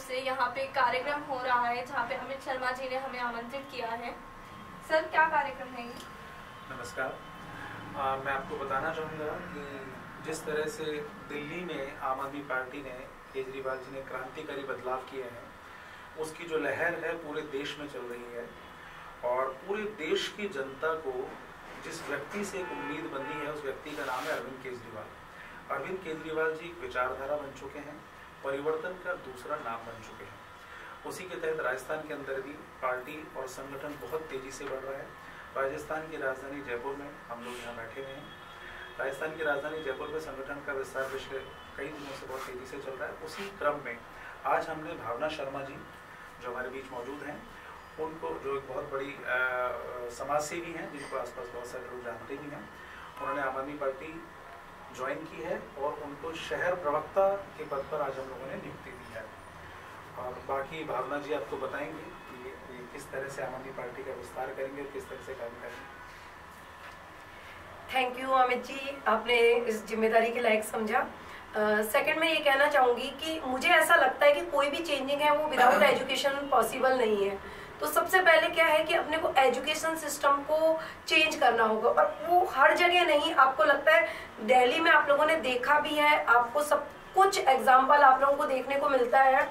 से यहाँ पे कार्यक्रम हो रहा है जहाँ पे अमित शर्मा जी ने हमें आमंत्रित किया है। सर, क्या कार्यक्रम है ये? नमस्कार। मैं आपको बताना चाहूँगा कि जिस तरह से दिल्ली में आम आदमी पार्टी ने, केजरीवाल जी ने क्रांतिकारी बदलाव किए हैं, उसकी जो लहर है पूरे देश में चल रही है और पूरे देश की जनता को जिस व्यक्ति से एक उम्मीद बंधी है, उस व्यक्ति का नाम है अरविंद केजरीवाल। अरविंद केजरीवाल जी एक विचारधारा बन चुके हैं, परिवर्तन का दूसरा नाम बन चुके हैं। उसी के तहत राजस्थान के अंदर भी पार्टी और संगठन बहुत तेजी से बढ़ रहा है। राजस्थान की राजधानी जयपुर में हम लोग यहाँ बैठे हुए हैं। राजस्थान की राजधानी जयपुर में संगठन का विस्तार पिछले कई दिनों से बहुत तेजी से चल रहा है। उसी क्रम में आज हमने भावना शर्मा जी जो हमारे बीच मौजूद हैं, उनको, जो एक बहुत बड़ी समाजसेवी हैं, जिनको आसपास बहुत सारे लोग जानते भी हैं, उन्होंने आम आदमी पार्टी ज्वाइन की है और उनको शहर प्रवक्ता के पद पर आज हम लोगों ने नियुक्ति दी है। और बाकी भावना जी आपको बताएंगे कि ये किस तरह से आम आदमी पार्टी का विस्तार करेंगे और किस तरह से काम करेंगे। थैंक यू अमित जी, आपने इस जिम्मेदारी के लायक समझा। सेकंड मैं ये कहना चाहूँगी कि मुझे ऐसा लगता है कि कोई भी चेंजिंग है वो विदाउट एजुकेशन पॉसिबल नहीं है। तो सबसे पहले क्या है कि अपने को एजुकेशन सिस्टम को चेंज करना होगा, और वो हर जगह नहीं। आपको लगता है दिल्ली में आप लोगों ने देखा भी है, आपको सब कुछ एग्जाम्पल आप लोगों को देखने को मिलता है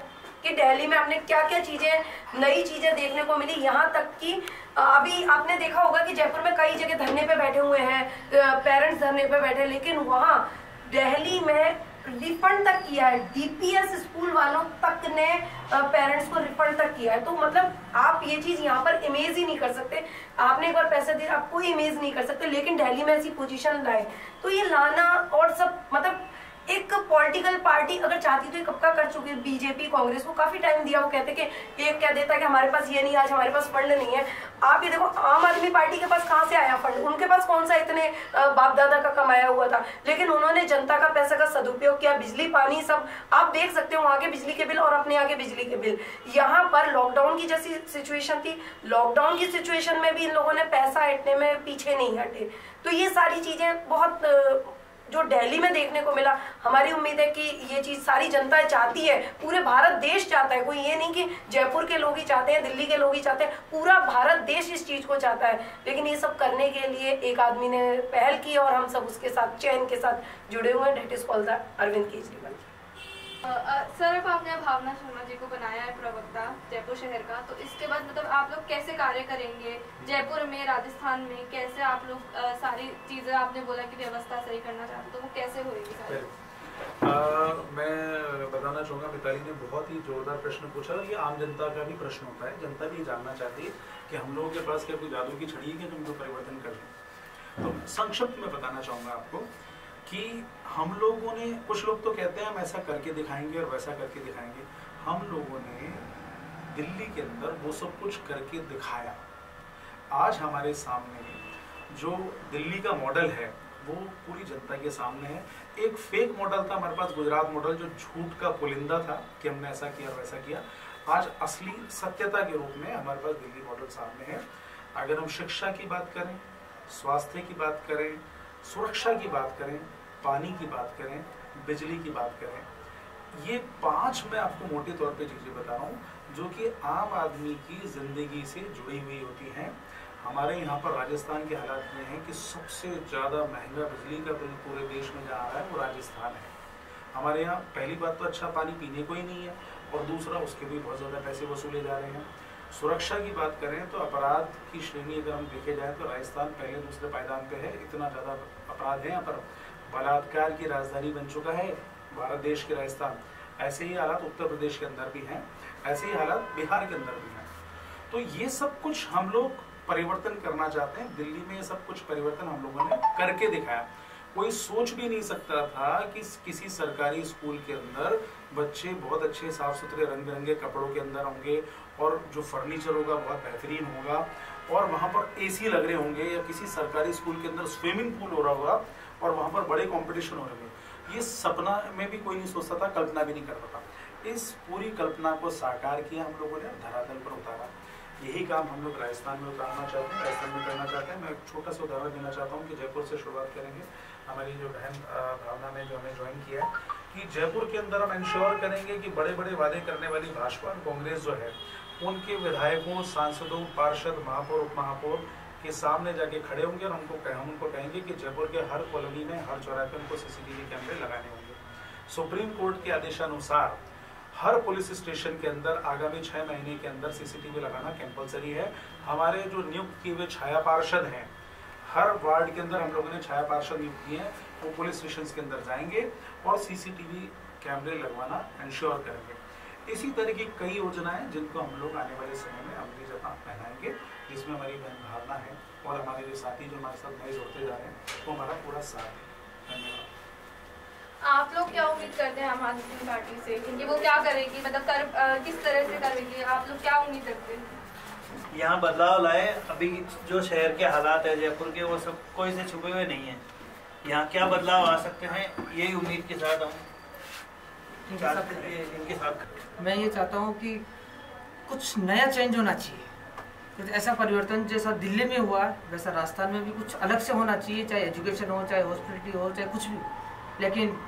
कि दिल्ली में आपने क्या क्या चीजें, नई चीजें देखने को मिली। यहाँ तक कि अभी आपने देखा होगा कि जयपुर में कई जगह धरने पे बैठे हुए हैं, पेरेंट्स धरने पे बैठे, लेकिन वहाँ दिल्ली में रिफंड तक किया है। डीपीएस स्कूल वालों तक ने पेरेंट्स को रिफंड तक किया है। तो मतलब आप ये चीज यहाँ पर इमेज ही नहीं कर सकते। आपने एक बार पैसे दिए, आप कोई इमेज नहीं कर सकते, लेकिन दिल्ली में ऐसी पोजीशन लाए। तो ये लाना और सब, मतलब एक पॉलिटिकल पार्टी अगर चाहती तो ये कब का कर चुकी है। बीजेपी, कांग्रेस को काफी टाइम दिया। वो कहते कि एक क्या देता है कि हमारे पास ये नहीं, आज हमारे पास फंड नहीं है। आप ये देखो, आम आदमी पार्टी के पास कहाँ से आया फंड? उनके पास कौन सा इतने बाप दादा का कमाया हुआ था, लेकिन उन्होंने जनता का पैसा का सदुपयोग किया। बिजली, पानी सब आप देख सकते हो, वहां के बिजली के बिल और अपने यहाँ के बिजली के बिल। यहाँ पर लॉकडाउन की जैसी सिचुएशन थी, लॉकडाउन की सिचुएशन में भी इन लोगों ने पैसा हटने में पीछे नहीं हटे। तो ये सारी चीजें बहुत जो दिल्ली में देखने को मिला। हमारी उम्मीद है कि ये चीज सारी जनता चाहती है, पूरे भारत देश चाहता है। कोई ये नहीं कि जयपुर के लोग ही चाहते हैं, दिल्ली के लोग ही चाहते हैं, पूरा भारत देश इस चीज को चाहता है। लेकिन ये सब करने के लिए एक आदमी ने पहल की और हम सब उसके साथ, चैन के साथ जुड़े हुए हैं। That is called the Arvind Kejriwal. Sir, अब आपने भावना शर्मा जी को बनाया है प्रवक्ता जयपुर शहर का, तो इसके बाद मतलब आप लोग कैसे कार्य करेंगे जयपुर में, राजस्थान में? कैसे आप लोग सारी चीजें, आपने बोला कि व्यवस्था सही करना चाहते, तो वो कैसे होगी सारी? मैं बताना चाहूँगा, मिताली ने बहुत ही जोरदार प्रश्न पूछा। ये आम जनता का भी प्रश्न होता है। जनता भी जानना चाहती है कि हम लोगों के पास क्या कोई जादू की छड़ी है कि हम लोग परिवर्तन कर लें। तो संक्षिप्त में बताना चाहूँगा आपको कि हम लोगों ने, कुछ लोग तो कहते हैं हम ऐसा करके दिखाएंगे और वैसा करके दिखाएंगे। हम लोगों ने दिल्ली के अंदर वो सब कुछ करके दिखाया। आज हमारे सामने जो दिल्ली का मॉडल है वो पूरी जनता के सामने है। एक फेक मॉडल था हमारे पास, गुजरात मॉडल, जो झूठ का पुलिंदा था कि हमने ऐसा किया और वैसा किया। आज असली सत्यता के रूप में हमारे पास दिल्ली मॉडल सामने है। अगर हम शिक्षा की बात करें, स्वास्थ्य की बात करें, सुरक्षा की बात करें, पानी की बात करें, बिजली की बात करें, ये 5 मैं आपको मोटे तौर पे चीज़ें बता रहा हूँ जो कि आम आदमी की ज़िंदगी से जुड़ी हुई होती हैं। हमारे यहाँ पर राजस्थान के हालात में है कि सबसे ज़्यादा महंगा बिजली का बिल पूरे देश में जहाँ आ रहा है वो राजस्थान है। हमारे यहाँ पहली बात तो अच्छा पानी पीने को ही नहीं है, और दूसरा उसके भी बहुत ज़्यादा पैसे वसूले जा रहे हैं। सुरक्षा की बात करें तो अपराध की श्रेणी अगर हम देखे जाए तो राजस्थान पहले दूसरे पायदान पे है। इतना ज़्यादा अपराध है यहाँ पर। बलात्कार की राजधानी बन चुका है भारत देश के राजस्थान। ऐसे ही हालात उत्तर प्रदेश के अंदर भी हैं, ऐसे ही हालात बिहार के अंदर भी हैं। तो ये सब कुछ हम लोग परिवर्तन करना चाहते हैं। दिल्ली में ये सब कुछ परिवर्तन हम लोगों ने करके दिखाया। कोई सोच भी नहीं सकता था कि किसी सरकारी स्कूल के अंदर बच्चे बहुत अच्छे साफ सुथरे रंग बिरंगे कपड़ों के अंदर होंगे, और जो फर्नीचर होगा बहुत बेहतरीन होगा, और वहाँ पर एसी लग रहे होंगे, या किसी सरकारी स्कूल के अंदर स्विमिंग पूल हो रहा होगा और वहाँ पर बड़े कंपटीशन हो रहे होंगे। ये सपना में भी कोई नहीं सोचता था, कल्पना भी नहीं करता था। इस पूरी कल्पना को साकार किया हम लोगों ने, धरातल पर उतारा। यही काम हम लोग राजस्थान में उतारना चाहते हैं, राजस्थान में करना चाहते हैं। मैं एक छोटा सा उदाहरण देना चाहता हूँ कि जयपुर से शुरुआत करेंगे। हमारी जो बहन भावना ने जो हमें ज्वाइन किया है, कि जयपुर के अंदर हम इंश्योर करेंगे कि बड़े बड़े वादे करने वाली भाजपा और कांग्रेस जो है उनके विधायकों, सांसदों, पार्षद, महापौर, उप महापौर के सामने जाके खड़े होंगे और हम उनको कहेंगे कि जयपुर के हर कॉलोनी में, हर चौराहे पर उनको सीसीटीवी कैमरे लगाने होंगे। सुप्रीम कोर्ट के आदेशानुसार हर पुलिस स्टेशन के अंदर आगामी 6 महीने के अंदर सीसीटीवी लगाना कंपलसरी है। हमारे जो नियुक्त किए हुए छाया पार्षद हैं, हर वार्ड के अंदर हम लोगों ने छाया पार्षद नियुक्त किए हैं, वो पुलिस स्टेशन के अंदर जाएंगे और सीसीटीवी कैमरे लगवाना इंश्योर करेंगे। इसी तरह की कई योजनाएं जिनको हम लोग आने वाले समय में अमली जमा पहनाएंगे, जिसमें हमारी भावना है और हमारे जो साथी जो हमारे साथ नए जुड़ते जा रहे हैं वो हमारा पूरा साथ है। धन्यवाद। आप लोग क्या उम्मीद करते हैं आम आदमी पार्टी से कि वो क्या करेगी, मतलब किस तरह से करेगी, आप लोग क्या उम्मीद रखते हैं? यहाँ बदलाव लाए। अभी जो शहर के हालात है जयपुर के, वो सब कोई से छुपे हुए नहीं है। यहाँ क्या बदलाव आ सकते हैं, यही उम्मीद के साथ हम इनके साथ। मैं ये चाहता हूँ कि कुछ नया चेंज होना चाहिए। कुछ ऐसा परिवर्तन जैसा दिल्ली में हुआ वैसा राजस्थान में भी कुछ अलग से होना चाहिए, चाहे एजुकेशन हो, चाहे हॉस्पिटलिटी हो, चाहे कुछ भी, लेकिन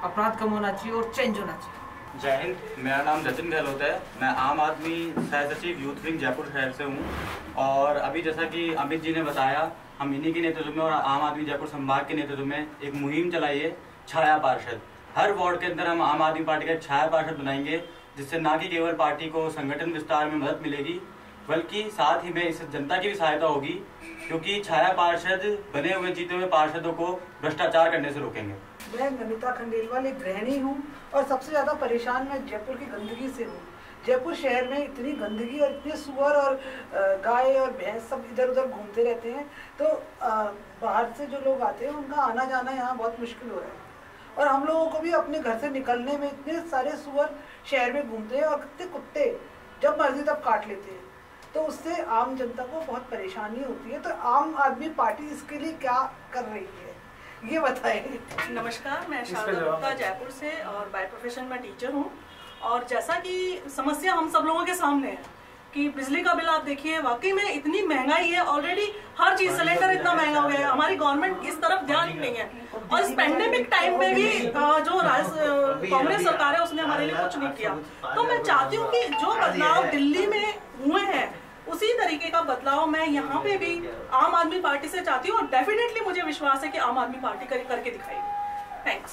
अपराध कम होना चाहिए और चेंज होना चाहिए। जय हिंद, मेरा नाम जतिन गहलोत है। मैं आम आदमी सह सचिव यूथ विंग जयपुर शहर से हूँ। और अभी जैसा कि अमित जी ने बताया, हम इन्हीं के नेतृत्व में और आम आदमी जयपुर संभाग के नेतृत्व में एक मुहिम चलाई है, छाया पार्षद। हर वार्ड के अंदर हम आम आदमी पार्टी का छाया पार्षद बनाएंगे, जिससे न कि केवल पार्टी को संगठन विस्तार में मदद मिलेगी, बल्कि साथ ही में इससे जनता की भी सहायता होगी, क्योंकि छाया पार्षद बने हुए जीते हुए पार्षदों को भ्रष्टाचार करने से रोकेंगे। मैं नमिता खंडेलवाल एक गृहिणी हूँ और सबसे ज़्यादा परेशान मैं जयपुर की गंदगी से हूँ। जयपुर शहर में इतनी गंदगी और इतने सुअर और गाय और भैंस सब इधर उधर घूमते रहते हैं, तो बाहर से जो लोग आते हैं उनका आना जाना यहाँ बहुत मुश्किल हो रहा है। और हम लोगों को भी अपने घर से निकलने में इतने सारे सुअर शहर में घूमते हैं और कितने कुत्ते जब मर्जी तब काट लेते हैं, तो उससे आम जनता को बहुत परेशानी होती है। तो आम आदमी पार्टी इसके लिए क्या कर रही है, ये बताएं। नमस्कार, मैं शारदा गुप्ता जयपुर से और बाय प्रोफेशन मैं टीचर हूँ। और जैसा कि समस्या हम सब लोगों के सामने है कि बिजली का बिल आप देखिए, वाकई में इतनी महंगाई है, ऑलरेडी हर चीज, सिलेंडर इतना महंगा हो गया है, हमारी गवर्नमेंट इस तरफ ध्यान ही नहीं है। और इस पेंडेमिक टाइम में भी जो कांग्रेस सरकार है उसने हमारे लिए कुछ नहीं किया। तो मैं चाहती हूँ कि जो बदलाव दिल्ली में हुए हैं उसी तरीके का बदलाव मैं यहाँ पे भी आम आदमी पार्टी से चाहती हूँ, और डेफिनेटली मुझे विश्वास है कि आम आदमी पार्टी करके दिखाएगी। थैंक्स।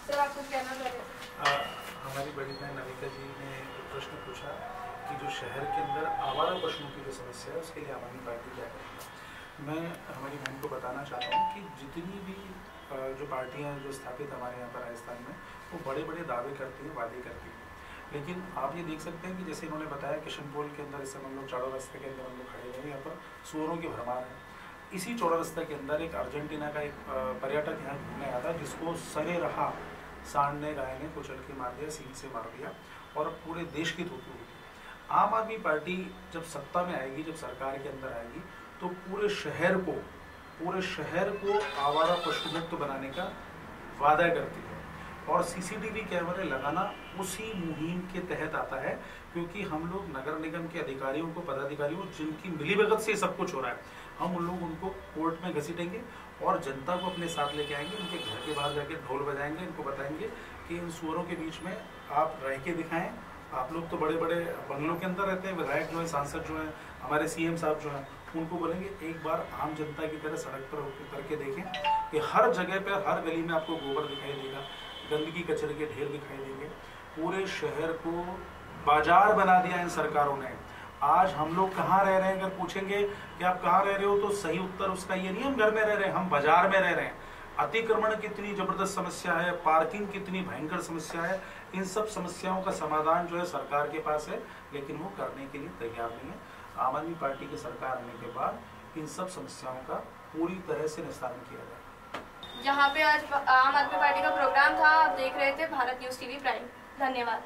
सर, आप कुछ कहना चाह रहे हैं? हमारी बड़ी बहन नमिता जी ने एक प्रश्न पूछा कि जो शहर के अंदर आवारा पशुओं की जो समस्या है उसके लिए आम आदमी पार्टी क्या करेगी। मैं हमारी बहन को बताना चाहता हूँ कि जितनी भी जो पार्टियाँ जो स्थापित हमारे यहाँ पर राजस्थान में, वो बड़े बड़े दावे करती हैं, वादे करती हैं, लेकिन आप ये देख सकते हैं कि जैसे इन्होंने बताया किशनपोल के अंदर इस समय हम लोग चौड़ा रास्ते के अंदर हम लोग खड़े हुए हैं, यहाँ पर सुअरों की भरमार है। इसी चौड़ा रास्ते के अंदर एक अर्जेंटीना का एक पर्यटक यहाँ घूमने आया था, जिसको सरे रहा सांड ने, गाय ने कुचल के मार दिया, सींग से मार दिया और पूरे देश की थूथू हुई। आम आदमी पार्टी जब सत्ता में आएगी, जब सरकार के अंदर आएगी, तो पूरे शहर को आवारा पशु मुक्त बनाने का वादा करती है। और सीसीटीवी कैमरे लगाना उसी मुहिम के तहत आता है, क्योंकि हम लोग नगर निगम के अधिकारियों को, पदाधिकारियों जिनकी मिलीभगत से सब कुछ हो रहा है, हम उन लोग उनको कोर्ट में घसीटेंगे और जनता को अपने साथ लेके आएंगे, उनके घर के बाहर जाके ढोल बजाएंगे, इनको बताएंगे कि इन सुअरों के बीच में आप रह के दिखाएं। आप लोग तो बड़े बड़े बंगलों के अंदर रहते हैं, विधायक जो है, सांसद जो है, हमारे सीएम साहब जो हैं, उनको बोलेंगे एक बार आम जनता की तरह सड़क पर उतर के देखें कि हर जगह पर, हर गली में आपको गोबर दिखाई देगा, गंदगी कचरे के ढेर दिखाई देंगे। पूरे शहर को बाजार बना दिया इन सरकारों ने। आज हम लोग कहाँ रह रहे हैं, अगर पूछेंगे कि आप कहाँ रह रहे हो, तो सही उत्तर उसका ये नहीं हम घर में रह रहे हैं, हम बाजार में रह रहे हैं। अतिक्रमण कितनी जबरदस्त समस्या है, पार्किंग कितनी भयंकर समस्या है, इन सब समस्याओं का समाधान जो है सरकार के पास है, लेकिन वो करने के लिए तैयार नहीं है। आम आदमी पार्टी की सरकार आने के बाद इन सब समस्याओं का पूरी तरह से निस्तारण किया जाएगा। यहाँ पे आज आम आदमी पार्टी का प्रोग्राम था, आप देख रहे थे भारत न्यूज़ टीवी प्राइम। धन्यवाद।